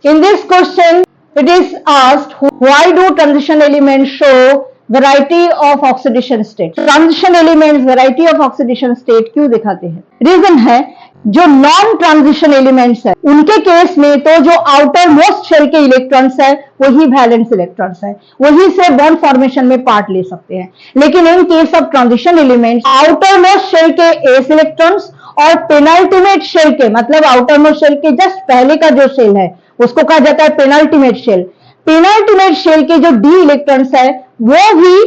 In this question, it is asked, why do transition elements show variety of oxidation state? Transition elements variety of oxidation state क्यों दिखाते हैं? Reason है जो non transition elements है उनके case में तो जो आउटर मोस्ट शेल के इलेक्ट्रॉन्स है वही वैलेंस इलेक्ट्रॉन्स है, वही से बॉन्ड फॉर्मेशन में पार्ट ले सकते हैं। लेकिन in case of transition elements outermost shell के एस इलेक्ट्रॉन्स और पेनाल्टीमेट शेल के, मतलब आउटर मोस्ट शेल के जस्ट पहले का जो शेल है उसको कहा जाता है पेनाल्टीमेट शेल। पेनाल्टीमेट शेल के जो डी इलेक्ट्रॉन्स है वो भी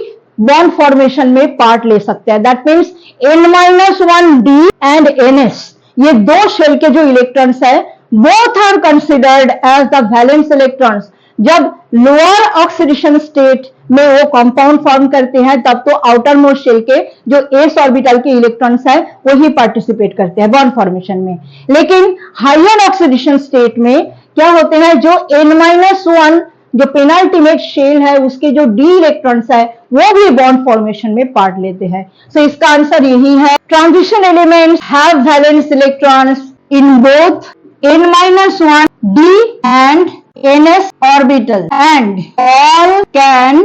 बॉन्ड फॉर्मेशन में पार्ट ले सकते हैं। That means N-1D and NS, ये दो शेल के जो इलेक्ट्रॉन्स है both are considered as the valence electrons. जब लोअर ऑक्सीडेशन स्टेट में वो कंपाउंड फॉर्म करते हैं तब तो आउटर मोस्ट शेल के जो एस ऑर्बिटल के इलेक्ट्रॉन्स है वही पार्टिसिपेट करते हैं बॉन्ड फॉर्मेशन में। लेकिन हायर ऑक्सीडेशन स्टेट में क्या होते हैं, जो N-1 जो पेनाल्टीमेट शेल है उसके जो डी इलेक्ट्रॉन्स है वो भी बॉन्ड फॉर्मेशन में पार्ट लेते हैं। सो इसका आंसर यही है, transition elements have valence electrons in both N-1 D and NS orbital and all can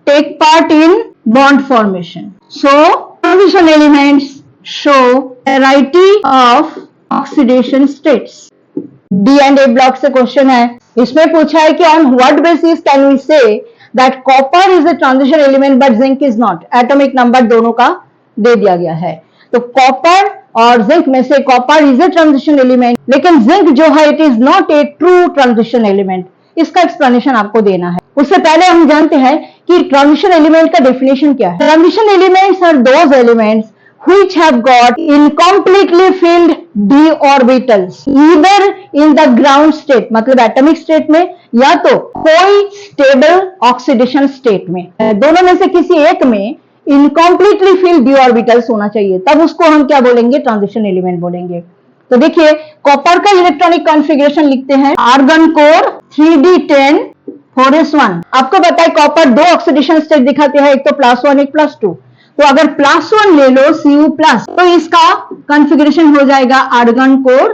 take part in bond formation. So transition elements show variety of oxidation states. D and a block से question है, इसमें पूछा है कि on what basis can we say that copper is a transition element but zinc is not. Atomic number दोनों का दे दिया गया है, तो कॉपर और जिंक में से copper is a transition element लेकिन जिंक जो है it is not a true transition element. इसका एक्सप्लेनेशन आपको देना है। उससे पहले हम जानते हैं कि ट्रांजिशन एलिमेंट का डेफिनेशन क्या है। Transition elements are those elements which have got incompletely filled d orbitals either in the ground state, मतलब एटॉमिक स्टेट में या तो कोई स्टेबल ऑक्सीडेशन स्टेट में, दोनों में से किसी एक में इनकम्प्लीटली फिल्ड d ऑर्बिटल्स होना चाहिए, तब उसको हम क्या बोलेंगे, ट्रांजिशन एलिमेंट बोलेंगे। तो देखिए कॉपर का इलेक्ट्रॉनिक कॉन्फ़िगरेशन लिखते हैं, आर्गन कोर 3d10 4s1। आपको पता है कॉपर दो ऑक्सीडेशन स्टेट दिखाते हैं, एक तो +1 एक +2। तो अगर +1 ले लो Cu+, तो इसका कॉन्फ़िगरेशन हो जाएगा आर्गन कोर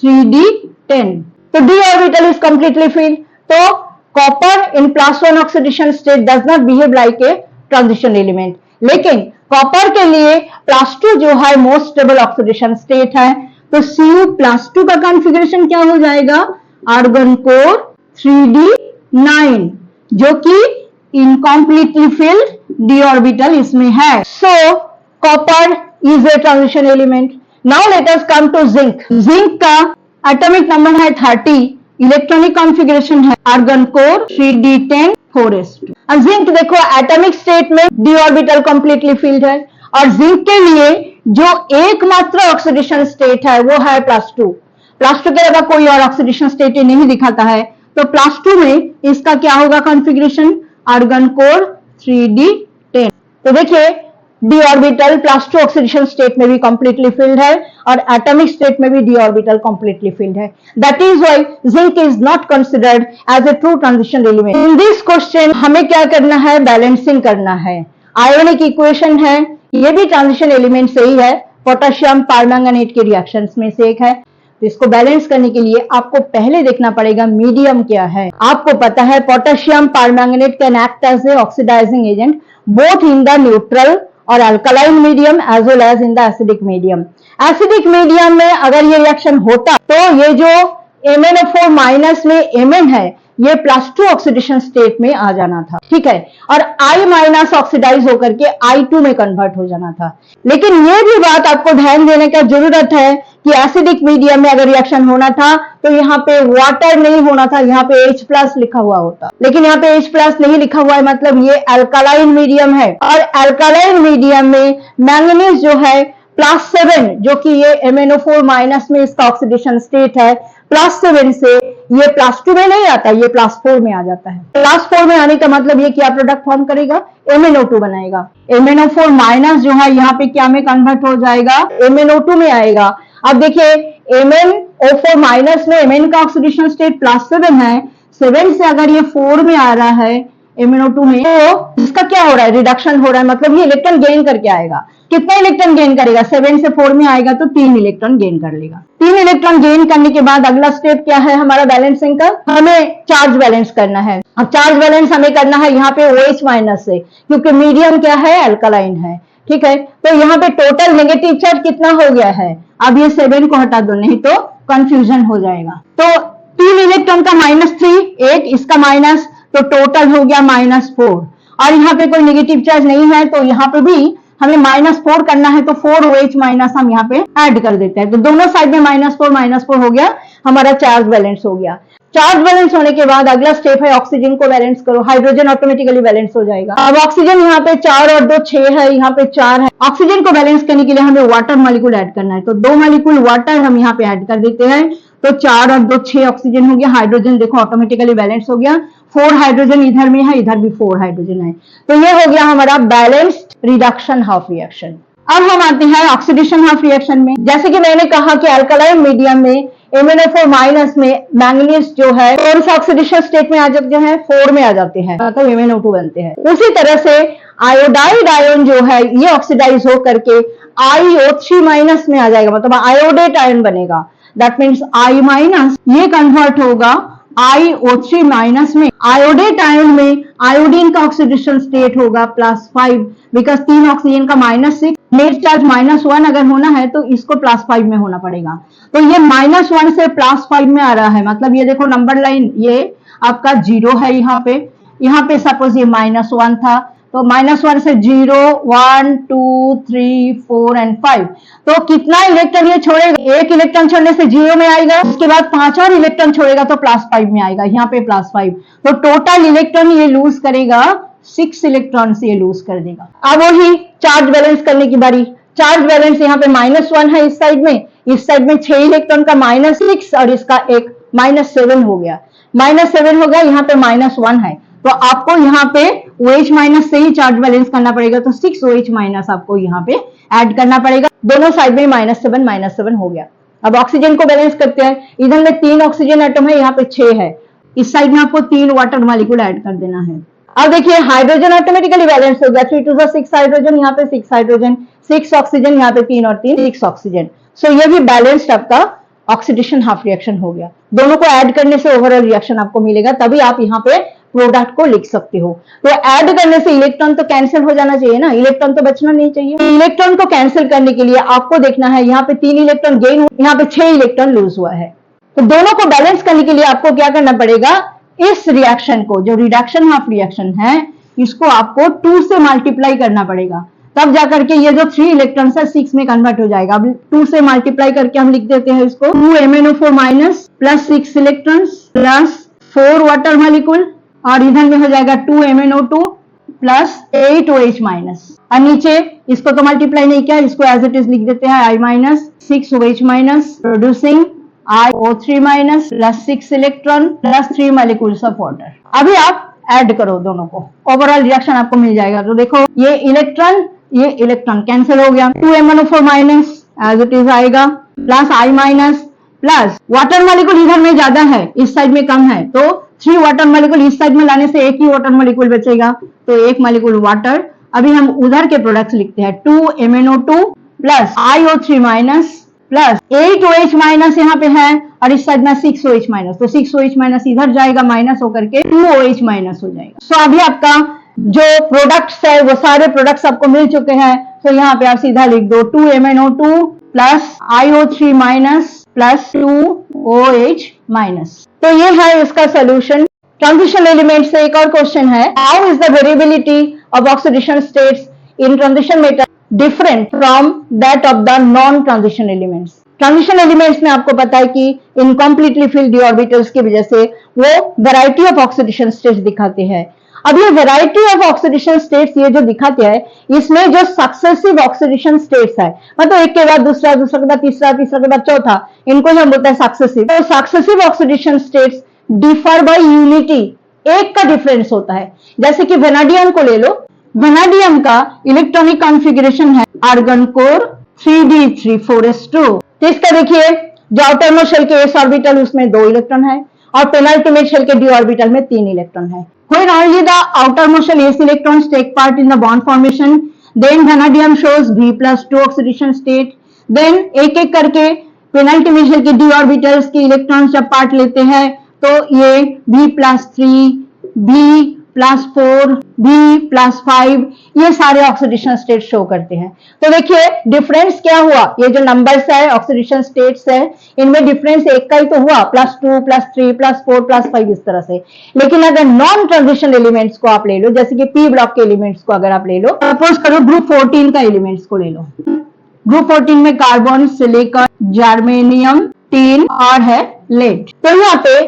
3d10। तो d orbital is completely filled, तो copper in +1 oxidation state does not behave like a transition element. लेकिन कॉपर के लिए +2 जो है मोस्ट स्टेबल ऑक्सीडेशन स्टेट है, तो Cu+2 का कॉन्फ़िगरेशन क्या हो जाएगा, आर्गन कोर 3d9 जो कि इनकम्प्लीटली फिल्ड d ऑर्बिटल इसमें है। So copper is a transition element. Now let us come to zinc. Zinc का एटॉमिक नंबर है 30, इलेक्ट्रॉनिक कॉन्फ़िगरेशन है आर्गन कोर 3d10 4s2। और जिंक देखो एटॉमिक स्टेट में d ऑर्बिटल कंप्लीटली फिल्ड है और जिंक के लिए जो एकमात्र ऑक्सीडेशन स्टेट है वो है +2। +2 के अलावा कोई और ऑक्सीडेशन स्टेट नहीं दिखाता है, तो +2 में इसका क्या होगा कॉन्फ़िगरेशन, आर्गन कोर 3d10। तो देखिए d ऑर्बिटल +2 ऑक्सीडेशन स्टेट में भी कंप्लीटली फिल्ड है और एटॉमिक स्टेट में भी d ऑर्बिटल कंप्लीटली फिल्ड है। That is why zinc is not considered as a true transition element. In this question हमें क्या करना है, बैलेंसिंग करना है। आयोनिक इक्वेशन है, ये भी ट्रांजिशन एलिमेंट से ही है, पोटेशियम परमैंगनेट के रिएक्शंस में से एक है। तो इसको बैलेंस करने के लिए आपको पहले देखना पड़ेगा मीडियम क्या है। आपको पता है potassium permanganate can act as a oxidizing agent both in the neutral और alkaline medium as well as in the acidic medium. Acidic medium में अगर ये रिएक्शन होता तो ये जो MnO4- में Mn है ये +2 ऑक्सीडेशन स्टेट में आ जाना था, ठीक है, और I- ऑक्सीडाइज होकर के I2 में कन्वर्ट हो जाना था। लेकिन ये भी बात आपको ध्यान देने का जरूरत है कि एसिडिक मीडियम में अगर रिएक्शन होना था तो यहाँ पे वाटर नहीं होना था, यहाँ पे H+ लिखा हुआ होता, लेकिन यहाँ पे H+ नहीं लिखा हुआ है, मतलब ये अल्कालाइन मीडियम है और अल्कालाइन मीडियम में मैंगनीज जो है +7 जो कि ये MnO4- में इसका ऑक्सीडेशन स्टेट है, +7 से ये +2 में नहीं आता, ये +4 में आ जाता है। +4 में आने का मतलब ये क्या प्रोडक्ट फॉर्म करेगा, MnO2 बनाएगा। MnO4- जो है यहाँ पे क्या में कन्वर्ट हो जाएगा, MnO2 में आएगा। अब देखिए MnO4- में Mn का ऑक्सीडेशन स्टेट +7 है, 7 से अगर ये 4 में आ रहा है MnO2 में, तो इसका क्या हो रहा है, रिडक्शन हो रहा है, मतलब ये इलेक्ट्रॉन गेन करके आएगा। कितना इलेक्ट्रॉन गेन करेगा, 7 से 4 में आएगा तो 3 इलेक्ट्रॉन गेन कर लेगा। 3 इलेक्ट्रॉन गेन करने के बाद अगला स्टेप क्या है हमारा बैलेंसिंग का, हमें चार्ज बैलेंस करना है। अब चार्ज बैलेंस हमें करना है यहाँ पे OH माइनस से, क्योंकि मीडियम क्या है, अल्कलाइन है, ठीक है। तो यहाँ पे टोटल नेगेटिव चार्ज कितना हो गया है, अब ये 7 को हटा दो, नहीं तो कंफ्यूजन हो जाएगा। तो 3 इलेक्ट्रॉन का -3, एक इसका माइनस, तो टोटल हो गया -4। और यहाँ पे कोई नेगेटिव चार्ज नहीं है, तो यहाँ पे भी हमें -4 करना है, तो 4 OH माइनस हम यहाँ पे ऐड कर देते हैं। तो दोनों साइड में -4 हो गया, हमारा चार्ज बैलेंस हो गया। चार्ज बैलेंस होने के बाद अगला स्टेप है ऑक्सीजन को बैलेंस करो, हाइड्रोजन ऑटोमेटिकली बैलेंस हो जाएगा। अब ऑक्सीजन यहाँ पे 4 और 2 6 है, यहाँ पे 4 है। ऑक्सीजन को बैलेंस करने के लिए हमें वाटर मॉलिक्यूल ऐड करना है, तो 2 मॉलिक्यूल वाटर हम यहाँ पे ऐड कर देते हैं, तो 4 और 2 6 ऑक्सीजन हो गया। हाइड्रोजन देखो ऑटोमेटिकली बैलेंस हो गया, 4 हाइड्रोजन इधर में है, इधर भी 4 हाइड्रोजन है, तो ये हो गया हमारा बैलेंस्ड रिडक्शन हाफ रिएक्शन। अब हम आते हैं ऑक्सीडेशन हाफ रिएक्शन में। जैसे कि मैंने कहा कि अल्कलाइन मीडियम में MnO4 माइनस में मैंगनीज जो है कौन सा ऑक्सीडेशन स्टेट में आ जाते हैं, 4 में आ जाते हैं, तो MnO2 बनते हैं। उसी तरह से आयोडाइड आयन जो है ये ऑक्सीडाइज हो करके IO3 माइनस में आ जाएगा, मतलब आयोडेट आयन बनेगा। दैट मीन्स I माइनस ये कन्वर्ट होगा IO3 माइनस में। आयोडेट आयन में आयोडीन का ऑक्सीडेशन स्टेट होगा +5, बिकॉज 3 ऑक्सीजन का -6, नेट चार्ज -1 अगर होना है तो इसको +5 में होना पड़ेगा। तो ये -1 से +5 में आ रहा है, मतलब ये देखो नंबर लाइन ये आपका 0 है, यहाँ पे सपोज ये -1 था, तो -1 से 0 1 2 3 4 एंड 5, तो कितना इलेक्ट्रॉन ये छोड़ेगा, एक इलेक्ट्रॉन छोड़ने से 0 में आएगा, उसके बाद 5 और इलेक्ट्रॉन छोड़ेगा तो +5 में आएगा, यहाँ पे +5, तो टोटल इलेक्ट्रॉन ये लूज करेगा 6 इलेक्ट्रॉन से ये लूज कर देगा। अब वही चार्ज बैलेंस करने की बारी। चार्ज बैलेंस यहाँ पे -1 है इस साइड में, इस साइड में 6 इलेक्ट्रॉन का -6 और इसका एक -7 हो गया, -7 हो गया, यहाँ पे -1 है, तो आपको यहाँ पे OH माइनस से ही चार्ज बैलेंस करना पड़ेगा, तो 6 OH माइनस आपको यहाँ पे ऐड करना पड़ेगा। दोनों साइड में -7 हो गया। अब ऑक्सीजन को बैलेंस करते हैं, इधर में 3 ऑक्सीजन एटम है, यहाँ पे 6 है, इस साइड में आपको 3 वाटर मॉलिक्यूल ऐड कर देना है। अब देखिए हाइड्रोजन ऑटोमेटिकली बैलेंस हो गया, 3 2 6 हाइड्रोजन, यहाँ पे 6 हाइड्रोजन, 6 ऑक्सीजन, यहाँ पे 3 और 3 6 ऑक्सीजन। सो ये भी बैलेंस्ड आपका ऑक्सीडेशन हाफ रिएक्शन हो गया। दोनों को ऐड करने से ओवरऑल रिएक्शन आपको मिलेगा, तभी आप यहाँ पे प्रोडक्ट को लिख सकते हो। तो ऐड करने से इलेक्ट्रॉन तो कैंसिल हो जाना चाहिए ना, इलेक्ट्रॉन तो बचना नहीं चाहिए। इलेक्ट्रॉन को कैंसिल करने के लिए आपको देखना है, यहाँ पे 3 इलेक्ट्रॉन गेन हुआ, यहाँ पे 6 इलेक्ट्रॉन लूज हुआ है। तो दोनों को बैलेंस करने के लिए आपको क्या करना पड़ेगा, इस रिएक्शन को, जो रिडक्शन हाफ रिएक्शन है, इसको आपको 2 से मल्टीप्लाई करना पड़ेगा, तब जाकर के ये जो 3 इलेक्ट्रॉन है 6 में कन्वर्ट हो जाएगा। अब 2 से मल्टीप्लाई करके हम लिख देते हैं इसको, 2 MnO4 minus plus 6 electron plus 4 water molecule, और इधर में हो जाएगा 2 MnO2 प्लस 8 OH माइनस, और नीचे इसको तो मल्टीप्लाई नहीं किया, इसको एज इट इज लिख देते हैं I minus 6 OH minus producing IO3 minus plus 6 electron plus 3 molecules of water. अभी आप ऐड करो दोनों को, ओवरऑल रिएक्शन आपको मिल जाएगा। तो देखो ये इलेक्ट्रॉन कैंसिल हो गया, 2 MnO4 minus as it is आएगा, plus I minus plus water molecule इधर में ज्यादा है, इस साइड में कम है, तो 3 वाटर मॉलिक्यूल इस साइड में लाने से एक ही वाटर मॉलिक्यूल बचेगा, तो एक मॉलिक्यूल वाटर। अभी हम उधर के प्रोडक्ट्स लिखते हैं, 2 MnO2 plus IO3 minus plus 8 OH minus यहाँ पे है, और इस साइड में 6 OH माइनस, तो 6 OH माइनस इधर जाएगा, माइनस होकर के 2 OH माइनस हो जाएगा। सो अभी आपका जो प्रोडक्ट्स है वो सारे प्रोडक्ट्स आपको मिल चुके हैं, तो यहाँ पे आप सीधा लिख दो 2 MnO2 plus IO3 minus plus 2 OH minus. तो ये है इसका सोल्यूशन। ट्रांजिशन एलिमेंट से एक और क्वेश्चन है, how is the variability of oxidation states in transition metal different from that of the non transition elements. Transition elements में आपको पता है कि इनकम्प्लीटली फिल्ड डी ऑर्बिटल्स की वजह से वो वैरायटी ऑफ ऑक्सीडेशन स्टेट्स दिखाते हैं। अब ये वैरायटी ऑफ ऑक्सीडेशन स्टेट्स ये जो दिखाते हैं, इसमें जो सक्सेसिव ऑक्सीडेशन स्टेट्स है, मतलब एक के बाद दूसरा, दूसरा के बाद तीसरा, तीसरा के बाद चौथा, इनको हम बोलते हैं सक्सेसिव। तो successive oxidation states differ by unity, एक का डिफरेंस होता है। जैसे कि वेनाडियम को ले लो, वेनाडियम का इलेक्ट्रॉनिक कॉन्फ़िगरेशन है आर्गन कोर 3d3,4s2। तो इसका देखिए जो आउटरमोस्ट शेल के s ऑर्बिटल उसमें 2 इलेक्ट्रॉन है, और पेनल्टीमेट शेल के d ऑर्बिटल में 3 इलेक्ट्रॉन है। when only the outermost shell s electrons take part in the bond formation, then vanadium shows V+2 oxidation state. then एक एक करके पेनल्टी शेल के d ऑर्बिटल्स के इलेक्ट्रॉन्स जब पार्ट लेते हैं तो ये V+3, V+4, V+5 ये सारे ऑक्सीडेशन स्टेट शो करते हैं। तो देखिए डिफरेंस क्या हुआ, ये जो नंबर्स है ऑक्सीडेशन स्टेट्स है इनमें डिफरेंस एक का ही तो हुआ, +2, +3, +4, +5 इस तरह से। लेकिन अगर नॉन ट्रांजिशन एलिमेंट्स को आप ले लो, जैसे कि पी ब्लॉक के एलिमेंट्स को अगर आप ले लो, सपोज करो ग्रुप 14 का एलिमेंट्स को ले लो। ग्रुप 14 में कार्बन, सिलिकॉन, जर्मेनियम, टिन और है लेड। तो यहाँ पे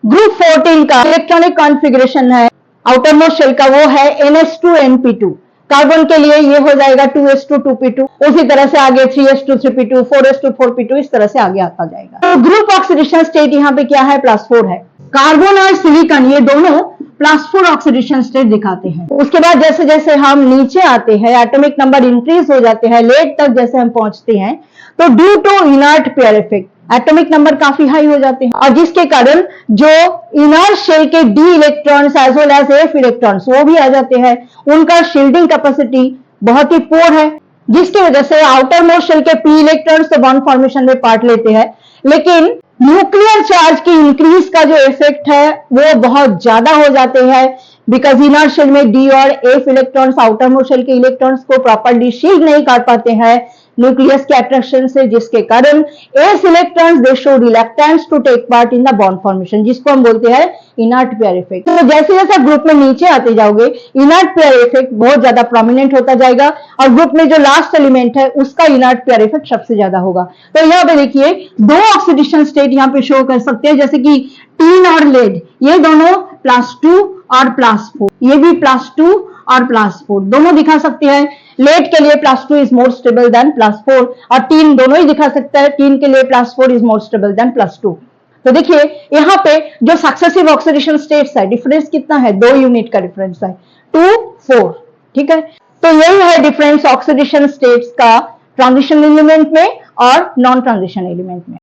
ग्रुप 14 का इलेक्ट्रॉनिक कॉन्फ़िगरेशन है आउटर मोस्ट शेल का, वो है NH2NP2। कार्बन के लिए ये हो जाएगा 2s2 उसी तरह से आगे 3s2 4s2 इस तरह से आगे आता जाएगा। तो ग्रुप ऑक्सीडेशन स्टेट यहाँ पे क्या है, +4 है। कार्बन और सिलिकॉन ये दोनों +4 ऑक्सीडेशन स्टेट दिखाते हैं। उसके बाद जैसे जैसे हम नीचे आते हैं एटॉमिक नंबर इंक्रीज हो जाते हैं, लेड तक जैसे हम पहुंचते हैं तो due to inert pair effect atomic number काफी हाई हो जाते हैं, और जिसके कारण जो इनर शेल के d electrons as well as f electrons वो भी आ जाते हैं, उनका शील्डिंग कैपेसिटी बहुत ही पोर है, जिसकी वजह से आउटर मोस्ट शेल के पी इलेक्ट्रॉन्स तो बॉन्ड फॉर्मेशन में पार्ट लेते हैं, लेकिन न्यूक्लियर चार्ज की इंक्रीज का जो इफेक्ट है वो बहुत ज्यादा हो जाते हैं, बिकॉज इनर शेल में डी और f electrons outermost shell के इलेक्ट्रॉन्स को प्रॉपर्ली शील्ड नहीं कर पाते हैं न्यूक्लियस के अट्रैक्शन से, जिसके कारण s electrons they show reluctance to take part in the bond formation, जिसको हम बोलते हैं इनर्ट पेयर इफेक्ट। तो जैसे जैसे ग्रुप में नीचे आते जाओगे इनर्ट पेयर इफेक्ट बहुत ज्यादा प्रोमिनेंट होता जाएगा, और ग्रुप में जो लास्ट एलिमेंट है उसका इनर्ट पेयर इफेक्ट सबसे ज्यादा होगा। तो यहाँ पे देखिए दो ऑक्सीडेशन स्टेट यहाँ पे शो कर सकते हैं, जैसे कि टीन और लेड ये दोनों +2 और +4, ये भी +2 और +4 दोनों दिखा सकते हैं। लेड के लिए +2 इज मोर स्टेबल देन +4, और टीन दोनों ही दिखा सकता है, टीन के लिए +4 इज मोर स्टेबल देन +2। तो देखिए यहाँ पे जो सक्सेसिव ऑक्सीडेशन स्टेट्स है डिफरेंस कितना है, 2 यूनिट का डिफरेंस है, 2, 4। ठीक है, तो यही है डिफरेंस ऑक्सीडेशन स्टेट्स का ट्रांजिशन एलिमेंट में और नॉन ट्रांजिशन एलिमेंट में।